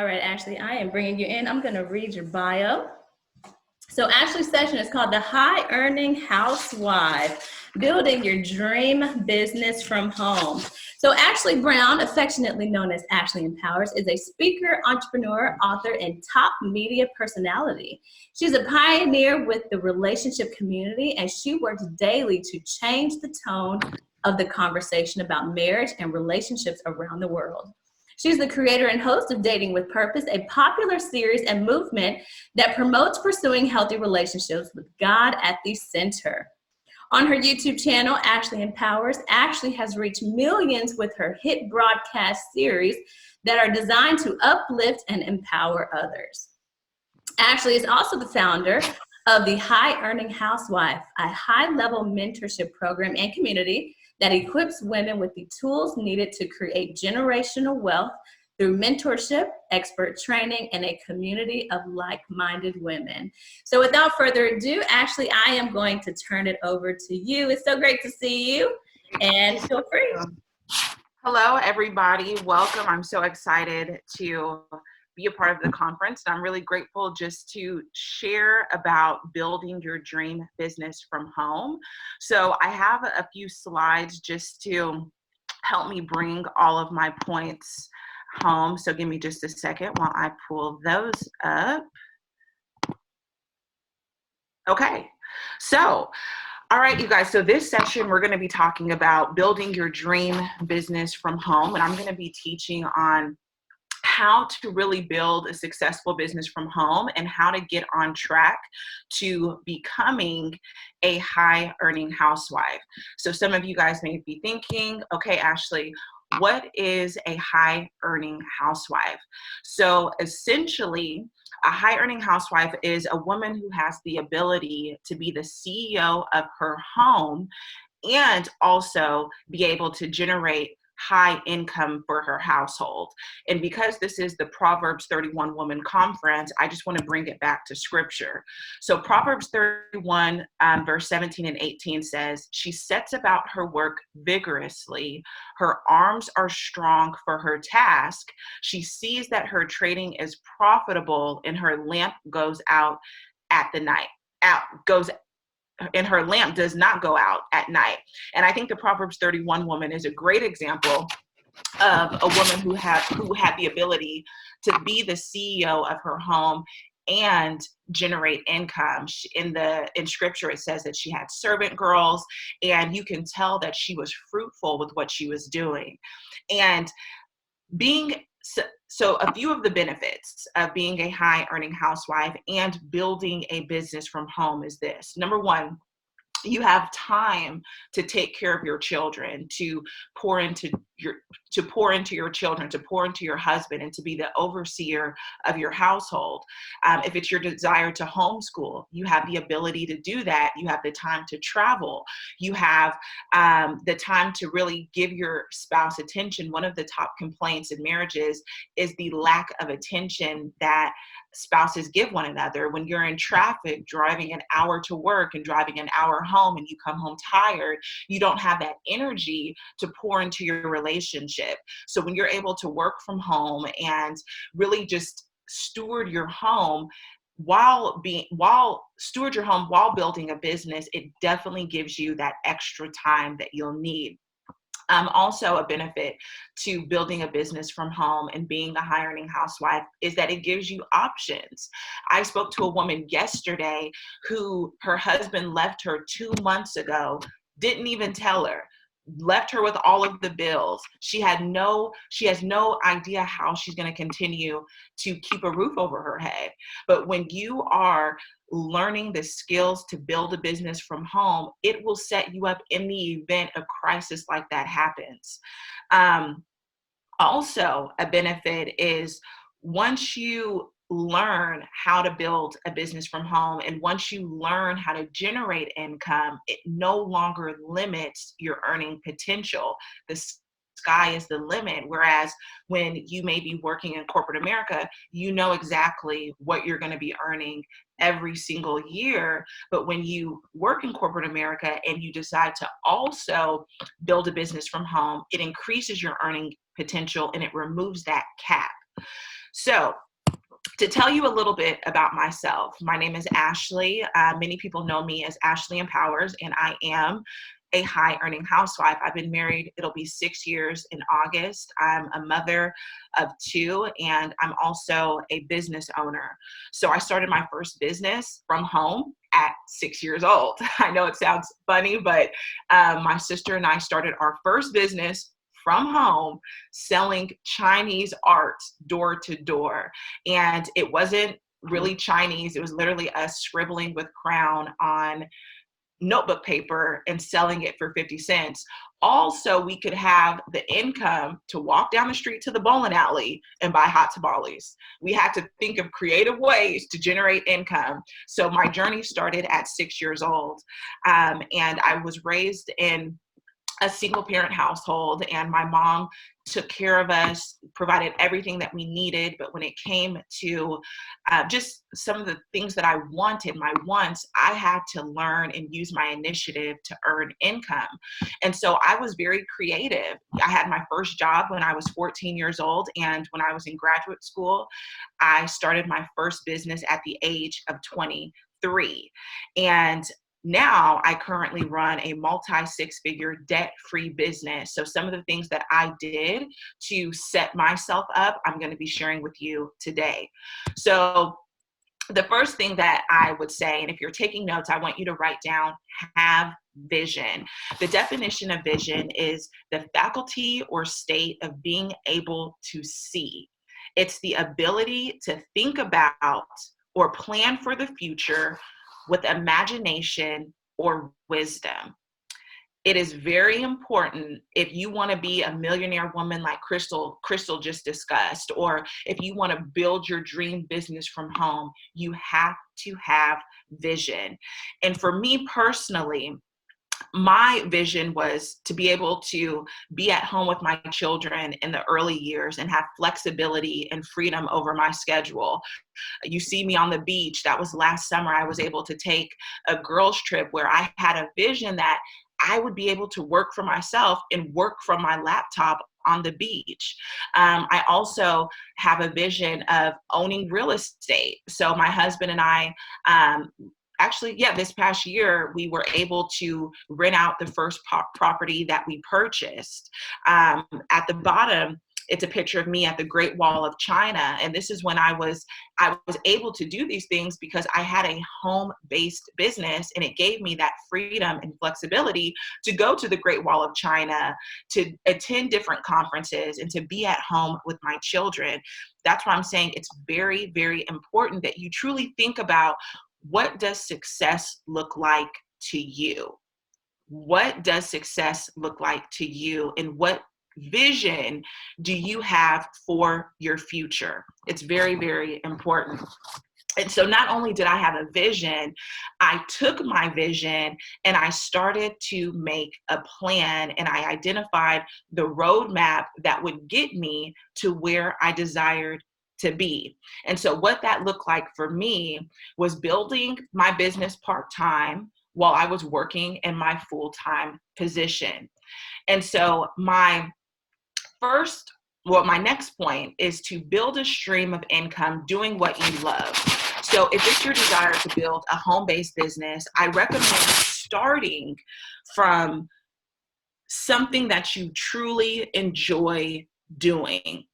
All right, Ashley, I am bringing you in. I'm going to read your bio. So Ashley's session is called the High Earning Housewife, Building Your Dream Business from Home. So Ashley Brown, affectionately known as Ashley Empowers, is a speaker, entrepreneur, author, and top media personality. She's a pioneer with the relationship community, and she works daily to change the tone of the conversation about marriage and relationships around the world. She's the creator and host of Dating with Purpose, a popular series and movement that promotes pursuing healthy relationships with God at the center. On her YouTube channel, Ashley Empowers, Ashley has reached millions with her hit broadcast series that are designed to uplift and empower others. Ashley is also the founder of the High Earning Housewife, a high-level mentorship program and community that equips women with the tools needed to create generational wealth through mentorship, expert training, and a community of like-minded women. So without further ado, Ashley, I am going to turn it over to you. It's so great to see you, and feel free. Hello, everybody. Welcome. I'm so excited to be a part of the conference. I'm really grateful just to share about building your dream business from home. So I have a few slides just to help me bring all of my points home. So give me just a second while I pull those up. Okay, so all right, you guys, so this session, we're going to be talking about building your dream business from home. And I'm going to be teaching on how to really build a successful business from home and how to get on track to becoming a high earning housewife. So some of you guys may be thinking, okay, Ashley, what is a high earning housewife? So essentially, a high earning housewife is a woman who has the ability to be the CEO of her home and also be able to generate high income for her household. And because this is the Proverbs 31 Woman Conference, I just want to bring it back to scripture. So Proverbs 31 verse 17 and 18 says, "She sets about her work vigorously. Her arms are strong for her task. She sees that her trading is profitable and her lamp goes out at the night. And her lamp does not go out at night." And I think the Proverbs 31 woman is a great example of a woman who had the ability to be the CEO of her home and generate income. In scripture, it says that she had servant girls, and you can tell that she was fruitful with what she was doing. And so a few of the benefits of being a high earning housewife and building a business from home is this. Number one, you have time to take care of your children, to pour into your children, to pour into your husband, and to be the overseer of your household. If it's your desire to homeschool, you have the ability to do that. You have the time to travel. You have the time to really give your spouse attention. One of the top complaints in marriages is the lack of attention that spouses give one another. When you're in traffic, driving an hour to work and driving an hour home, and you come home tired, you don't have that energy to pour into your relationship. So when you're able to work from home and really just steward your home while building a business, it definitely gives you that extra time that you'll need. Also, a benefit to building a business from home and being a high earning housewife is that it gives you options. I spoke to a woman yesterday who her husband left her 2 months ago, didn't even tell her, left her with all of the bills. She has no idea how she's going to continue to keep a roof over her head. But when you are learning the skills to build a business from home, it will set you up in the event a crisis like that happens. Also, a benefit is once you learn how to build a business from home and once you learn how to generate income, it no longer limits your earning potential. The sky is the limit. Whereas when you may be working in corporate America, you know exactly what you're going to be earning every single year. But when you work in corporate America and you decide to also build a business from home, it increases your earning potential and it removes that cap. So to tell you a little bit about myself, my name is Ashley. Many people know me as Ashley Empowers, and I am a high earning housewife. I've been married, it'll be 6 years in August. I'm a mother of 2, and I'm also a business owner. So I started my first business from home at 6 years old. I know it sounds funny, but my sister and I started our first business from home selling Chinese art door to door. And it wasn't really Chinese. It was literally us scribbling with crayon on notebook paper and selling it for 50 cents. Also, we could have the income to walk down the street to the bowling alley and buy hot tamales. We had to think of creative ways to generate income. So my journey started at 6 years old. And I was raised in a single parent household, and my mom took care of us, provided everything that we needed. But when it came to just some of the things that I wanted, my wants, I had to learn and use my initiative to earn income. And so I was very creative. I had my first job when I was 14 years old. And when I was in graduate school, I started my first business at the age of 23. And now I currently run a multi-6-figure debt-free business. So some of the things that I did to set myself up, I'm going to be sharing with you today. So the first thing that I would say, and if you're taking notes, I want you to write down, have vision. The definition of vision is the faculty or state of being able to see. It's the ability to think about or plan for the future with imagination or wisdom. It is very important if you want to be a millionaire woman like Crystal just discussed, or if you want to build your dream business from home, you have to have vision. And for me personally, my vision was to be able to be at home with my children in the early years and have flexibility and freedom over my schedule. You see me on the beach. That was last summer. I was able to take a girls' trip where I had a vision that I would be able to work for myself and work from my laptop on the beach. I also have a vision of owning real estate. So my husband and I, this past year, we were able to rent out the first property that we purchased. At the bottom, it's a picture of me at the Great Wall of China. And this is when I was able to do these things because I had a home-based business, and it gave me that freedom and flexibility to go to the Great Wall of China, to attend different conferences, and to be at home with my children. That's why I'm saying it's very, very important that you truly think about, what does success look like to you? What does success look like to you? And what vision do you have for your future? It's very, very important. And so not only did I have a vision, I took my vision and I started to make a plan, and I identified the roadmap that would get me to where I desired to be. And so what that looked like for me was building my business part-time while I was working in my full-time position. And so my next point is to build a stream of income doing what you love. So if it's your desire to build a home-based business, I recommend starting from something that you truly enjoy doing.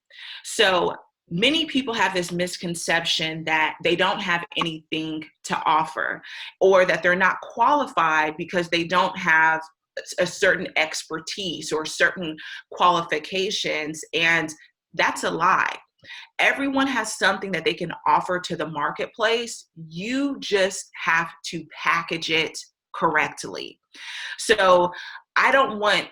So many people have this misconception that they don't have anything to offer, or that they're not qualified because they don't have a certain expertise or certain qualifications. And that's a lie. Everyone has something that they can offer to the marketplace. You just have to package it correctly. So I don't want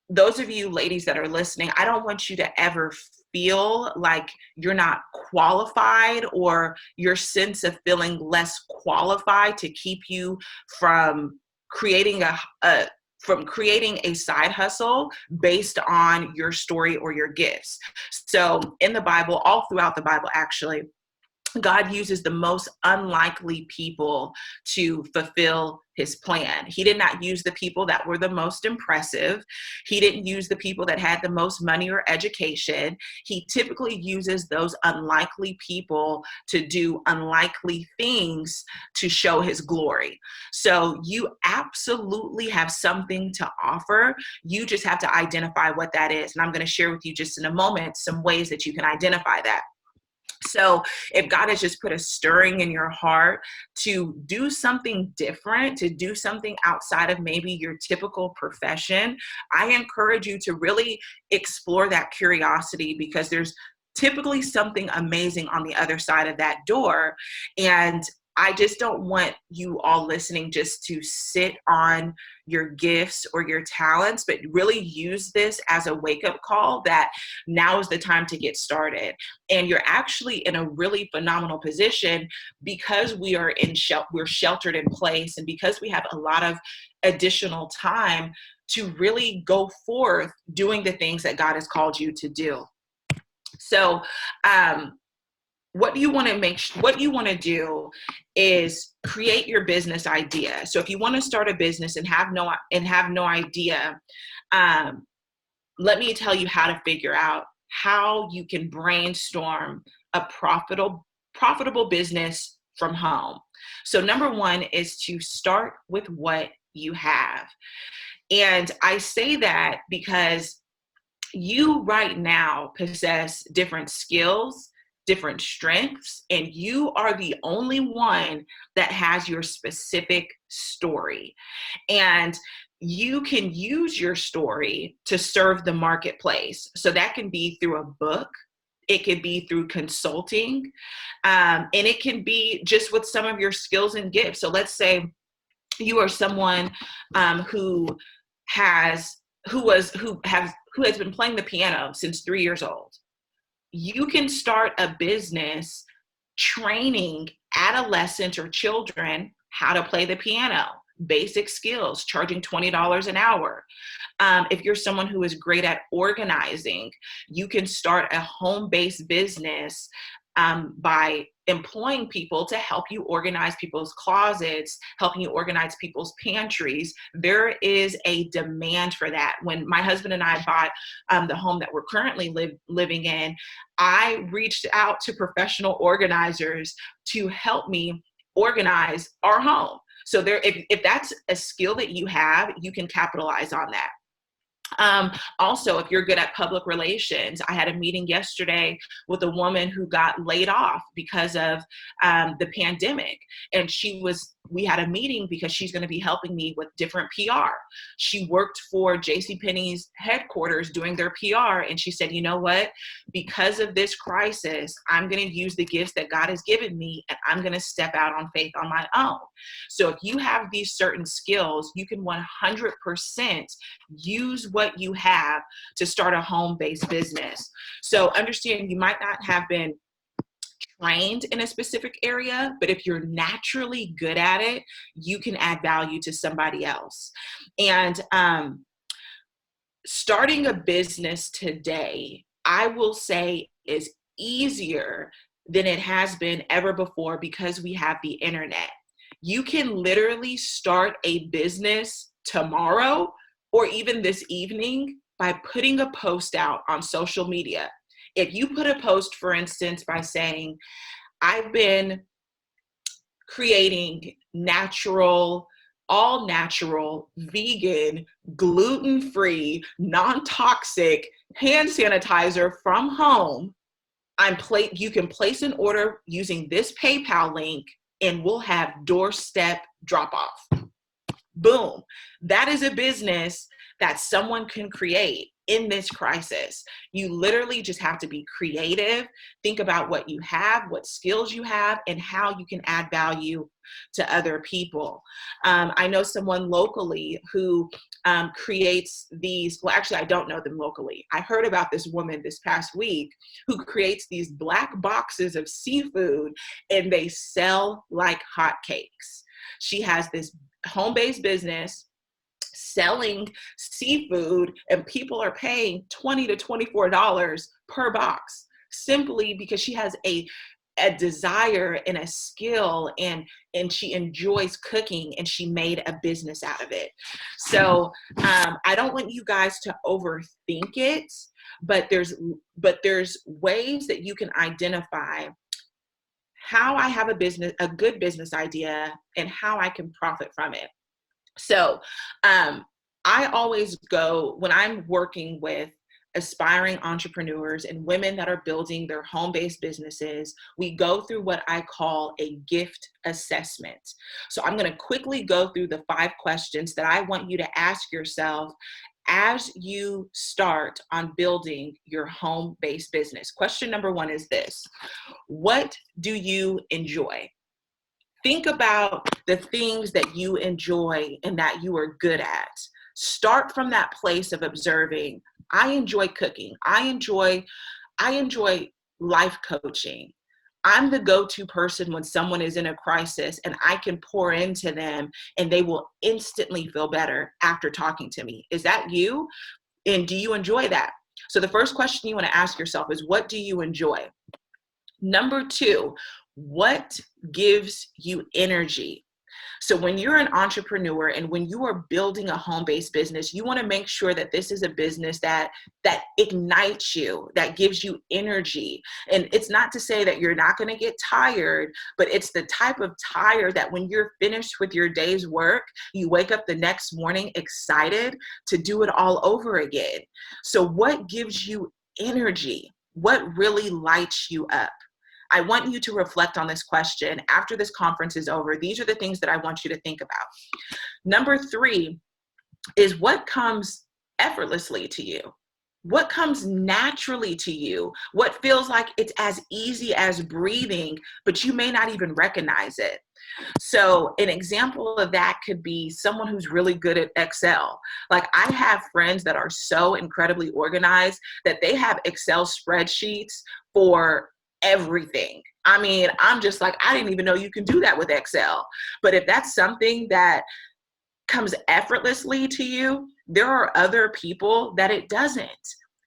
those of you ladies that are listening, I don't want you to ever feel like you're not qualified, or your sense of feeling less qualified to keep you from creating a side hustle based on your story or your gifts. So in the Bible, all throughout the Bible, actually, God uses the most unlikely people to fulfill his plan. He did not use the people that were the most impressive. He didn't use the people that had the most money or education. He typically uses those unlikely people to do unlikely things to show his glory. So you absolutely have something to offer. You just have to identify what that is. And I'm going to share with you just in a moment some ways that you can identify that. So if God has just put a stirring in your heart to do something different, to do something outside of maybe your typical profession, I encourage you to really explore that curiosity, because there's typically something amazing on the other side of that door. And I just don't want you all listening just to sit on your gifts or your talents, but really use this as a wake-up call that now is the time to get started. And you're actually in a really phenomenal position because we're sheltered in place, and because we have a lot of additional time to really go forth doing the things that God has called you to do. So, what you want to do is create your business idea. So if you want to start a business and have no idea, let me tell you how to figure out how you can brainstorm a profitable business from home. So number one is to start with what you have. And I say that because you right now possess different skills, different strengths, and you are the only one that has your specific story. And you can use your story to serve the marketplace. So that can be through a book, it could be through consulting, and it can be just with some of your skills and gifts. So let's say you are someone who has been playing the piano since 3 years old. You can start a business training adolescents or children how to play the piano, basic skills, charging $20 an hour. If you're someone who is great at organizing, you can start a home-based business by employing people to help you organize people's closets, helping you organize people's pantries. There is a demand for that. When my husband and I bought the home that we're currently living in, I reached out to professional organizers to help me organize our home. So if that's a skill that you have, you can capitalize on that. Also, if you're good at public relations, I had a meeting yesterday with a woman who got laid off because of the pandemic. And we had a meeting because she's going to be helping me with different PR. She worked for JCPenney's headquarters doing their PR. And she said, you know what, because of this crisis, I'm going to use the gifts that God has given me, and I'm going to step out on faith on my own. So if you have these certain skills, you can 100% use what you have to start a home-based business. So understand, you might not have been trained in a specific area, but if you're naturally good at it, you can add value to somebody else. And starting a business today, I will say, is easier than it has been ever before because we have the internet. You can literally start a business tomorrow or even this evening by putting a post out on social media. If you put a post, for instance, by saying, I've been creating all natural, vegan, gluten-free, non-toxic hand sanitizer from home, you can place an order using this PayPal link and we'll have doorstep drop-off. Boom. That is a business that someone can create in this crisis. You literally just have to be creative, think about what you have, what skills you have, and how you can add value to other people. I know someone locally who creates these, well, actually, I don't know them locally. I heard about this woman this past week who creates these black boxes of seafood, and they sell like hotcakes. She has this home-based business selling seafood, and people are paying $20 to $24 per box simply because she has a a desire and a skill, and she enjoys cooking, and she made a business out of it. So I don't want you guys to overthink it, but there's ways that you can identify how I have a good business idea, and how I can profit from it. So I always go, when I'm working with aspiring entrepreneurs and women that are building their home-based businesses, we go through what I call a gift assessment. So I'm going to quickly go through the 5 questions that I want you to ask yourself as you start on building your home-based business. Question number 1 is this: what do you enjoy? Think about the things that you enjoy and that you are good at. Start from that place of observing. I enjoy cooking. I enjoy life coaching. I'm the go-to person when someone is in a crisis, and I can pour into them and they will instantly feel better after talking to me. Is that you? And do you enjoy that? So the first question you want to ask yourself is, what do you enjoy? Number 2, what gives you energy? So when you're an entrepreneur and when you are building a home-based business, you want to make sure that this is a business that ignites you, that gives you energy. And it's not to say that you're not going to get tired, but it's the type of tired that when you're finished with your day's work, you wake up the next morning excited to do it all over again. So what gives you energy? What really lights you up? I want you to reflect on this question after this conference is over. These are the things that I want you to think about. Number 3 is, what comes effortlessly to you? What comes naturally to you? What feels like it's as easy as breathing, but you may not even recognize it? So an example of that could be someone who's really good at Excel. Like, I have friends that are so incredibly organized that they have Excel spreadsheets for everything. I mean, I'm just like, I didn't even know you can do that with Excel. But if that's something that comes effortlessly to you, there are other people that it doesn't.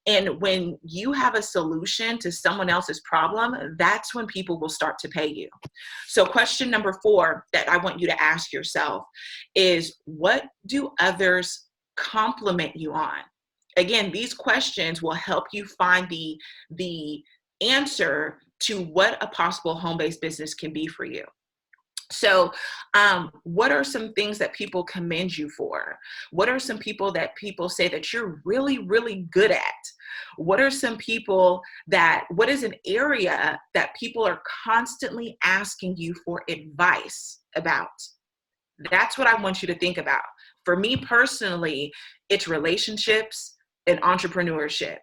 And when you have a solution to someone else's problem, that's when people will start to pay you. So question number 4 that I want you to ask yourself is, what do others compliment you on? Again, these questions will help you find the answer to what a possible home-based business can be for you. So what are some things that people commend you for? What are some people that people say that you're really, really good at? What are some people what is an area that people are constantly asking you for advice about? That's what I want you to think about. For me personally, it's relationships and entrepreneurship.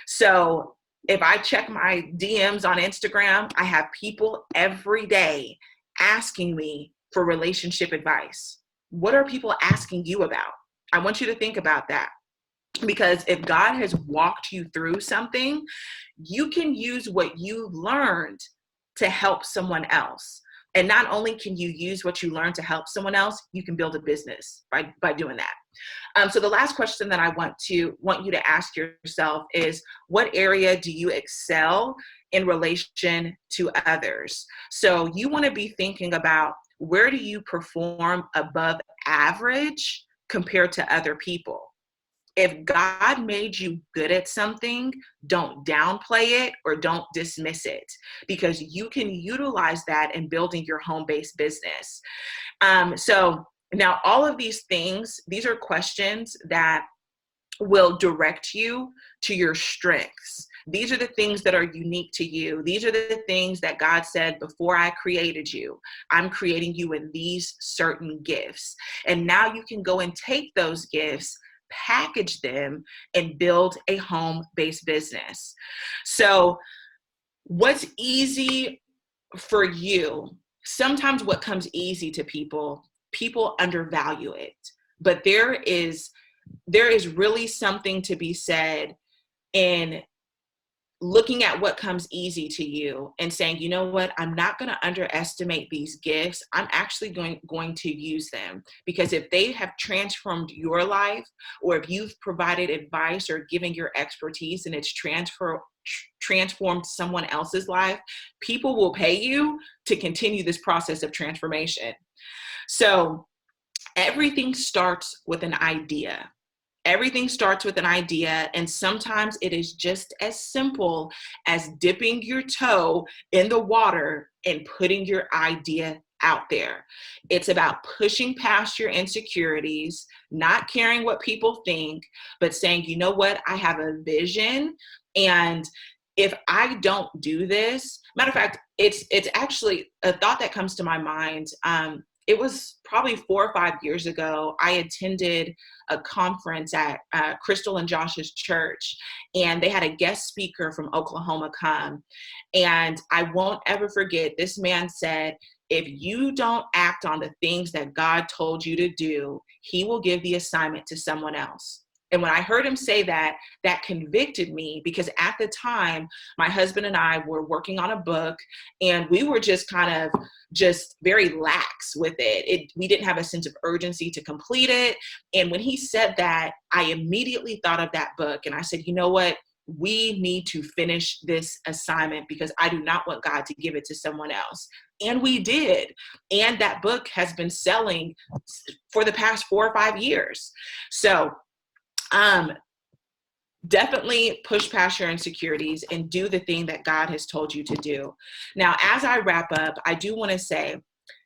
So if I check my DMs on Instagram, I have people every day asking me for relationship advice. What are people asking you about? I want you to think about that, because if God has walked you through something, you can use what you learned to help someone else. And not only can you use what you learned to help someone else, you can build a business by doing that. So the last question that I want you to ask yourself is, what area do you excel in relation to others? So you want to be thinking about, where do you perform above average compared to other people? If God made you good at something, don't downplay it or don't dismiss it, because you can utilize that in building your home-based business. So now all of these things, these are questions that will direct you to your strengths. These are the things that are unique to you. These are the things that God said, before I created you, I'm creating you in these certain gifts. And now you can go and take those gifts, package them, and build a home-based business. So what's easy for you? Sometimes what comes easy to people undervalue it. But there is really something to be said in looking at what comes easy to you and saying, you know what, I'm not going to underestimate these gifts. I'm actually going to use them, because if they have transformed your life, or if you've provided advice or given your expertise and it's transformed someone else's life, people will pay you to continue this process of transformation. So everything starts with an idea. Everything starts with an idea, and sometimes it is just as simple as dipping your toe in the water and putting your idea out there. It's about pushing past your insecurities, not caring what people think, but saying, you know what, I have a vision, and if I don't do this, matter of fact, it's actually a thought that comes to my mind. It was probably 4 or 5 years ago. I attended a conference at Crystal and Josh's church, and they had a guest speaker from Oklahoma come. And I won't ever forget, this man said, if you don't act on the things that God told you to do, he will give the assignment to someone else. And when I heard him say that, that convicted me, because at the time, my husband and I were working on a book, and we were just kind of just very lax with it. We didn't have a sense of urgency to complete it. And when he said that, I immediately thought of that book, and I said, you know what? We need to finish this assignment, because I do not want God to give it to someone else. And we did. And that book has been selling for the past 4 or 5 years. So definitely push past your insecurities and do the thing that God has told you to do. Now, as I wrap up, I do want to say,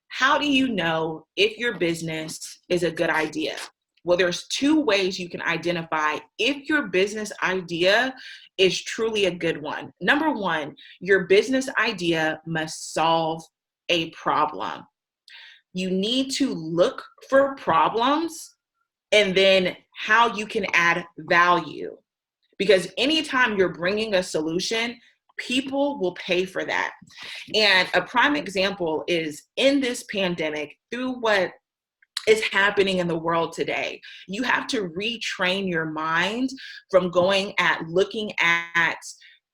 how do you know if your business is a good idea? Well, there's 2 ways you can identify if your business idea is truly a good one. Number 1, your business idea must solve a problem. You need to look for problems and then how you can add value. Because anytime you're bringing a solution, people will pay for that. And a prime example is in this pandemic, through what is happening in the world today, you have to retrain your mind from looking at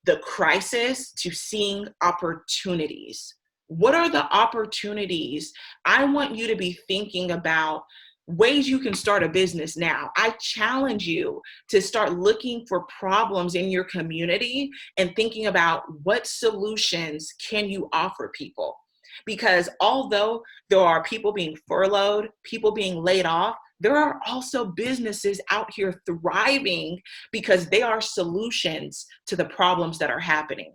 the crisis to seeing opportunities. What are the opportunities? I want you to be thinking about ways you can start a business now. I challenge you to start looking for problems in your community and thinking about what solutions can you offer people. Because although there are people being furloughed, people being laid off, there are also businesses out here thriving because they are solutions to the problems that are happening.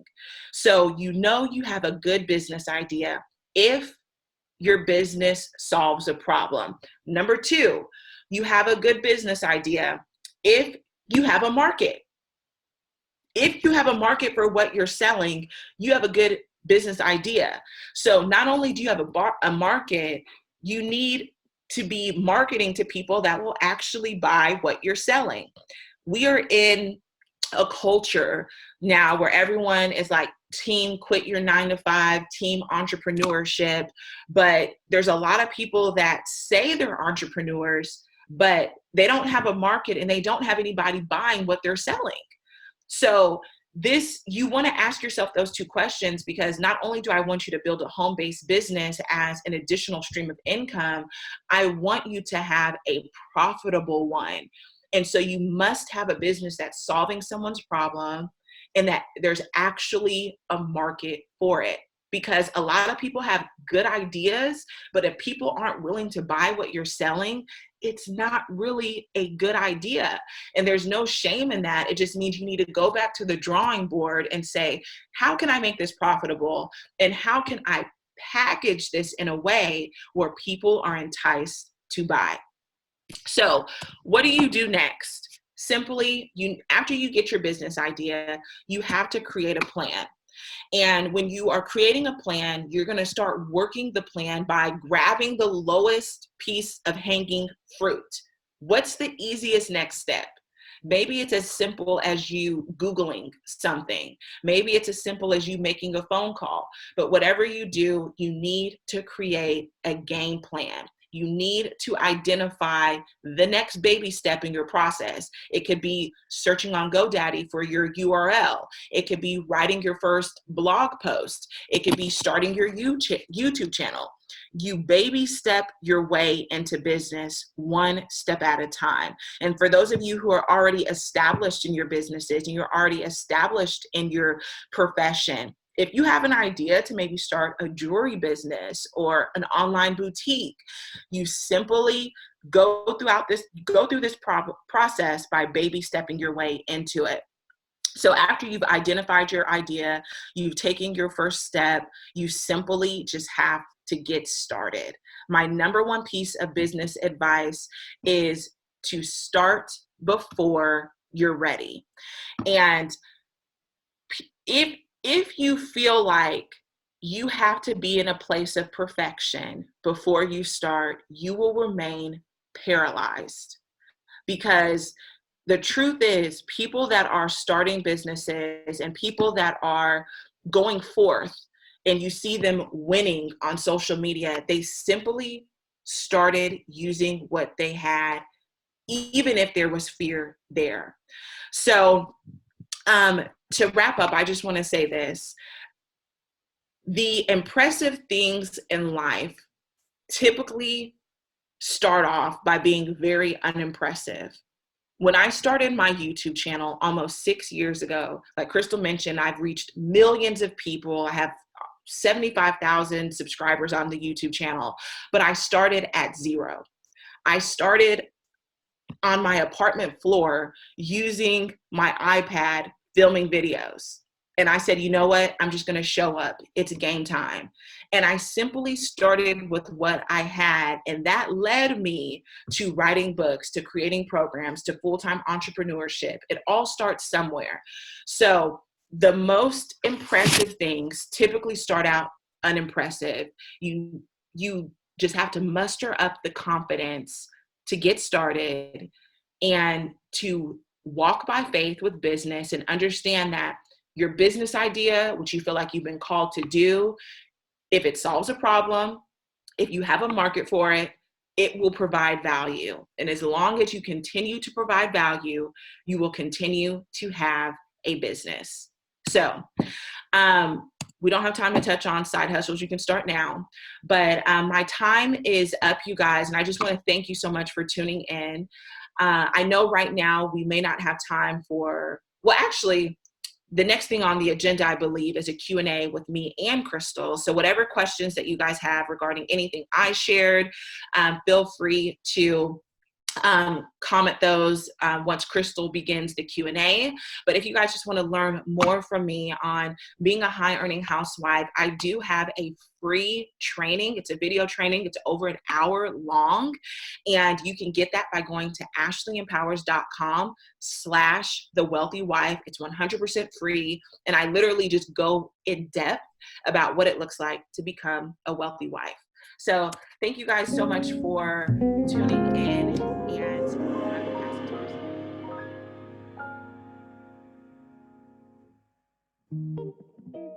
So you know you have a good business idea if your business solves a problem. Number 2, you have a good business idea if you have a market. If you have a market for what you're selling, you have a good business idea. So not only do you have a market, you need to be marketing to people that will actually buy what you're selling. We are in a culture now where everyone is like, team quit your 9-to-5, team entrepreneurship. But there's a lot of people that say they're entrepreneurs, but they don't have a market and they don't have anybody buying what they're selling. So you want to ask yourself those 2 questions, because not only do I want you to build a home-based business as an additional stream of income, I want you to have a profitable one. And so you must have a business that's solving someone's problem and that there's actually a market for it. Because a lot of people have good ideas, but if people aren't willing to buy what you're selling, it's not really a good idea. And there's no shame in that. It just means you need to go back to the drawing board and say, how can I make this profitable? And how can I package this in a way where people are enticed to buy? So what do you do next? Simply, after you get your business idea, you have to create a plan. And when you are creating a plan, you're going to start working the plan by grabbing the lowest piece of hanging fruit. What's the easiest next step? Maybe it's as simple as you Googling something. Maybe it's as simple as you making a phone call. But whatever you do, you need to create a game plan. You need to identify the next baby step in your process. It could be searching on GoDaddy for your URL. It could be writing your first blog post. It could be starting your YouTube channel. You baby step your way into business one step at a time. And for those of you who are already established in your businesses and you're already established in your profession, if you have an idea to maybe start a jewelry business or an online boutique, you simply go through this process by baby stepping your way into it. So after you've identified your idea, you've taken your first step, you simply just have to get started. My number one piece of business advice is to start before you're ready. And if you feel like you have to be in a place of perfection before you start, you will remain paralyzed. Because the truth is, people that are starting businesses and people that are going forth and you see them winning on social media, they simply started using what they had, even if there was fear there. So to wrap up, I just want to say this. The impressive things in life typically start off by being very unimpressive. When I started my YouTube channel almost 6 years ago, like Crystal mentioned, I've reached millions of people. I have 75,000 subscribers on the YouTube channel, but I started at zero. I started on my apartment floor using my iPad filming videos. And I said, you know what? I'm just going to show up. It's game time. And I simply started with what I had. And that led me to writing books, to creating programs, to full-time entrepreneurship. It all starts somewhere. So the most impressive things typically start out unimpressive. You just have to muster up the confidence to get started and to walk by faith with business and understand that your business idea, which you feel like you've been called to do, if it solves a problem, if you have a market for it, it will provide value. And as long as you continue to provide value, you will continue to have a business. So, we don't have time to touch on side hustles. You can start now. But my time is up, you guys. And I just want to thank you so much for tuning in. I know right now we may not have time for, well, actually, the next thing on the agenda, I believe, is a Q&A with me and Crystal. So whatever questions that you guys have regarding anything I shared, feel free to comment those once Crystal begins the Q&A. But if you guys just want to learn more from me on being a high earning housewife, I do have a free training. It's a video training. It's over an hour long. And you can get that by going to ashleyempowers.com/thewealthywife. It's 100% free. And I literally just go in depth about what it looks like to become a wealthy wife. So thank you guys so much for tuning in, and I'm going to pass it to Crystal.